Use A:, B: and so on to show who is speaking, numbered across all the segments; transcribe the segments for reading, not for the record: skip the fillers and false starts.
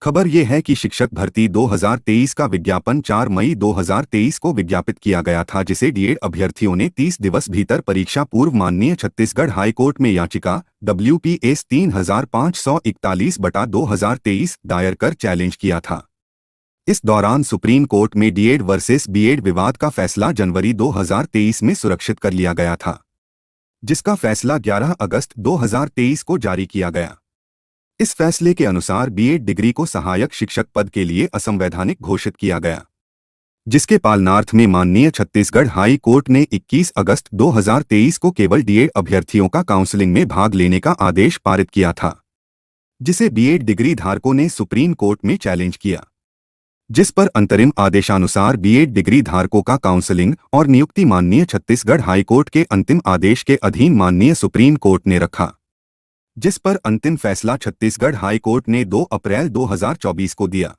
A: खबर ये है कि शिक्षक भर्ती 2023 का विज्ञापन 4 मई 2023 को विज्ञापित किया गया था, जिसे डीएड अभ्यर्थियों ने 30 दिवस भीतर परीक्षा पूर्व माननीय छत्तीसगढ़ हाईकोर्ट में याचिका WPS 3541/2023 दायर कर चैलेंज किया था। इस दौरान सुप्रीम कोर्ट में डीएड वर्सेस बीएड विवाद का फैसला जनवरी 2023 में सुरक्षित कर लिया गया था, जिसका फैसला 11 अगस्त 2023 को जारी किया गया। इस फैसले के अनुसार बीएड डिग्री को सहायक शिक्षक पद के लिए असंवैधानिक घोषित किया गया, जिसके पालनार्थ में माननीय छत्तीसगढ़ हाई कोर्ट ने 21 अगस्त 2023 को केवल डीएड अभ्यर्थियों का काउंसलिंग में भाग लेने का आदेश पारित किया था, जिसे बीएड डिग्री धारकों ने सुप्रीम कोर्ट में चैलेंज किया, जिस पर अंतरिम आदेशानुसार बीएड डिग्री धारकों का काउंसलिंग और नियुक्ति माननीय छत्तीसगढ़ हाईकोर्ट के अंतिम आदेश के अधीन माननीय सुप्रीम कोर्ट ने रखा, जिस पर अंतिम फैसला छत्तीसगढ़ हाईकोर्ट ने 2 अप्रैल 2024 को दिया,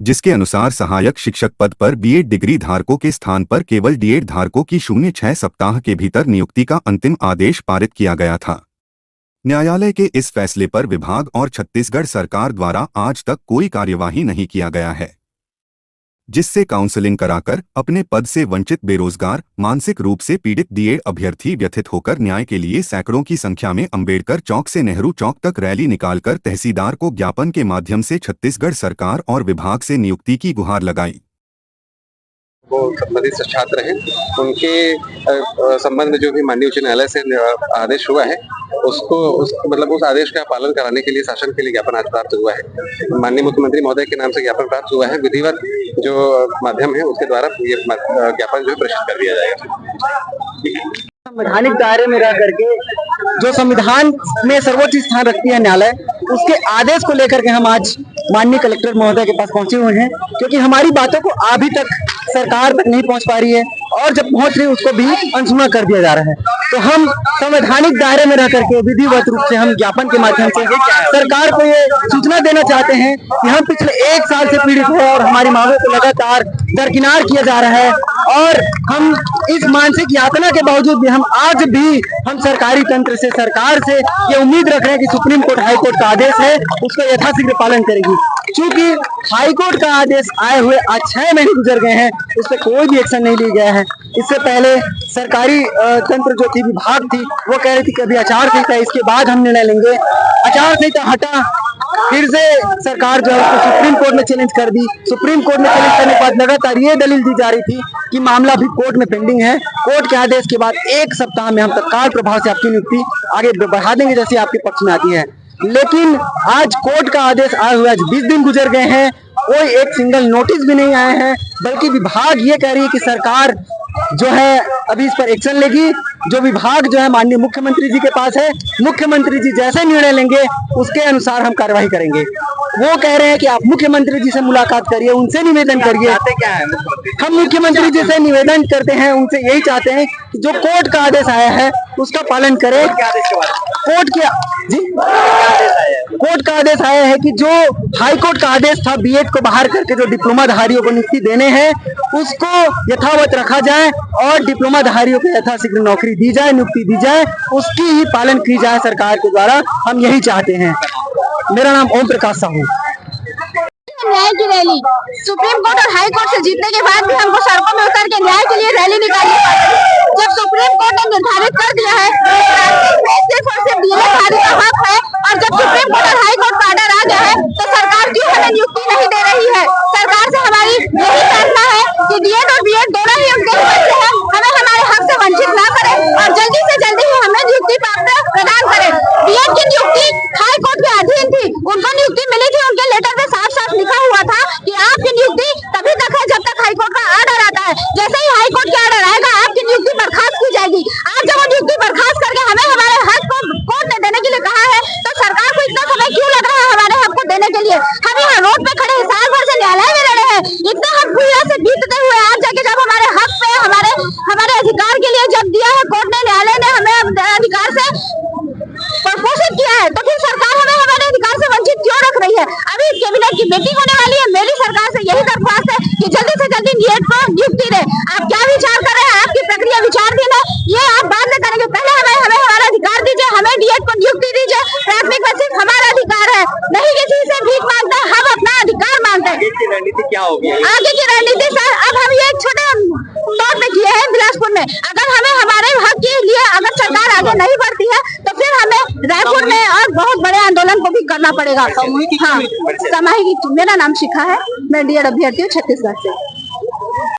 A: जिसके अनुसार सहायक शिक्षक पद पर बीएड डिग्री धारकों के स्थान पर केवल डीएड धारकों की 0.6 सप्ताह के भीतर नियुक्ति का अंतिम आदेश पारित किया गया था। न्यायालय के इस फैसले पर विभाग और छत्तीसगढ़ सरकार द्वारा आज तक कोई कार्यवाही नहीं किया गया है, जिससे काउंसलिंग कराकर अपने पद से वंचित बेरोजगार, मानसिक रूप से पीड़ित डीएड अभ्यर्थी व्यथित होकर न्याय के लिए सैकड़ों की संख्या में अंबेडकर चौक से नेहरू चौक तक रैली निकालकर तहसीलदार को ज्ञापन के माध्यम से छत्तीसगढ़ सरकार और विभाग से नियुक्ति की गुहार लगाई।
B: वो संबंधित छात्र हैं, उनके संबंध में जो भी माननीय उच्च न्यायालय से आदेश हुआ है उस आदेश का पालन कराने के लिए शासन के लिए ज्ञापन आज प्राप्त हुआ है। माननीय मुख्यमंत्री महोदय के नाम से ज्ञापन प्राप्त हुआ है। विधिवत जो माध्यम है उसके द्वारा ये ज्ञापन जो है प्रेषित कर दिया जाएगा।
C: संवैधानिक दायरे में रह करके जो संविधान में सर्वोच्च स्थान रखती है न्यायालय, उसके आदेश को लेकर के हम आज माननीय कलेक्टर महोदय के पास पहुंचे हुए हैं, क्योंकि हमारी बातों को अभी तक सरकार तक नहीं पहुंच पा रही है और जब पहुंच रही है उसको भी अनसुना कर दिया जा रहा है। तो हम संवैधानिक दायरे में रह करके विधिवत रूप से हम ज्ञापन के माध्यम से सरकार को ये सूचना देना चाहते हैं कि हम पिछले 1 साल से पीड़ित हैं और हमारी मांगों को लगातार दरकिनार किया जा रहा है और हम इस मानसिक यातना के बावजूद भी हम सरकारी तंत्र से, सरकार से ये उम्मीद रख रहे हैं कि सुप्रीम कोर्ट हाई कोर्ट का आदेश है उसका यथाशीघ्र पालन करेगी। चूंकि हाई कोर्ट का आदेश आए हुए आज 6 महीने गुजर गए हैं, उस पर कोई भी एक्शन नहीं लिया गया है। इससे पहले सरकारी तंत्र जो थी, विभाग थी, वो कह रही थी कि अभी आचार संहिता इसके बाद हम निर्णय लेंगे। आचार संहिता हटा, फिर से सरकार जो है सुप्रीम कोर्ट में चैलेंज कर दी। सुप्रीम कोर्ट में चैलेंज करने के बाद लगातार ये दलील दी जा रही थी कि मामला भी कोर्ट में पेंडिंग है। कोर्ट के आदेश के बाद 1 सप्ताह में हम तत्काल प्रभाव से आपकी नियुक्ति आगे बढ़ा देंगे जैसे आपके पक्ष में आती है। लेकिन आज कोर्ट का आदेश आए हुए आज 20 दिन गुजर गए हैं, कोई एक सिंगल नोटिस भी नहीं आए हैं, बल्कि विभाग ये कह रही है कि सरकार जो है अभी इस पर एक्शन लेगी। जो विभाग जो है माननीय मुख्यमंत्री जी के पास है, मुख्यमंत्री जी जैसे निर्णय लेंगे उसके अनुसार हम कार्रवाई करेंगे। वो कह रहे हैं कि आप मुख्यमंत्री जी से मुलाकात करिए, उनसे निवेदन करिए।
B: क्या है
C: हम मुख्यमंत्री जी से निवेदन करते हैं, उनसे यही चाहते हैं कि जो कोर्ट का आदेश आया है उसका पालन करें। कोर्ट का आदेश आया है कि जो हाई कोर्ट का आदेश था बीएड को बाहर करके जो डिप्लोमा धारियों को नियुक्ति देने हैं उसको यथावत रखा जाए और डिप्लोमा धारियों को यथाशीघ्र नौकरी दी जाए, नियुक्ति दी जाए, उसकी ही पालन की जाए सरकार के द्वारा। हम यही चाहते हैं। मेरा नाम ओम प्रकाश साहू।
D: न्याय की रैली सुप्रीम कोर्ट और हाई कोर्ट से जीतने के बाद भी हमको सड़कों में उतर के न्याय के लिए रैली निकालनी पड़ी। जब सुप्रीम कोर्ट ने निर्धारित कर दिया है सिर्फ और सिर्फ डीएड धारी का हक है और जब सुप्रीम कोर्ट और हाई कोर्ट का ऑर्डर आ गया है तो सरकार क्यों हमें नियुक्ति नहीं दे रही है। सरकार से हमारी यही प्रार्थना है कि डीएड और बीएड दोनों ही उनके बच्चे हैं, हमें हमारे हक से वंचित ना करें और जल्दी से जल्दी ही हमें नियुक्ति प्रदान करें। बीएड की नियुक्ति हाई कोर्ट के अधीन थी, उनको नियुक्ति मिली थी, उनके लेटर में साफ साफ लिखा हुआ था कि आपकी नियुक्ति तभी तक है जब तक हाई कोर्ट का ऑर्डर आता है। जैसे ही हाई कोर्ट का ऑर्डर आएगा आपकी नियुक्ति बर्खास्त की जाएगी। आज जब वो नियुक्ति बर्खास्त करके हमें हमारे हक को कोर्ट ने देने के लिए कहा है तो सरकार को इतना समय क्यों लग रहा है हमारे हक को देने के लिए। हम यहाँ रोड पे खड़े साल भर से न्यायालय में लड़े हैं, इतना हक पीड़ा से बीतते हुए आज जाके जब हमारे हक पे हमारे अधिकार के लिए जब दिया है कोर्ट ने, न्यायालय ने हमें अधिकार से घोषित किया है, तो फिर सरकार हमें हमारे अधिकार से वंचित क्यों रख रही है। अभी कैबिनेट की मीटिंग होने वाली है, मेरी सरकार से यही दरख्वास्त है कि जल्दी से जल्दी डीएड को नियुक्ति दे। आप क्या विचार कर रहे हैं, आपकी प्रक्रिया विचाराधीन है, ये आप बाद में करेंगे। पहले हमें हमारा अधिकार दीजिए, हमें डीएड को नियुक्ति दीजिए। प्राथमिक बस सिर्फ हमारा अधिकार है, नहीं किसी से भीख मांगना। हम
E: क्या होगी?
D: आगे की रणनीति सर, अब हम ये एक छोटे तौर पे किए हैं बिलासपुर में। अगर हमें हमारे हक के लिए अगर सरकार आगे नहीं बढ़ती है तो फिर हमें रायपुर में और बहुत बड़े आंदोलन को भी करना पड़ेगा। हाँ, सामूहिक। मेरा नाम शिखा है, मैं डीएड अभ्यर्थी हूँ छत्तीसगढ़ से।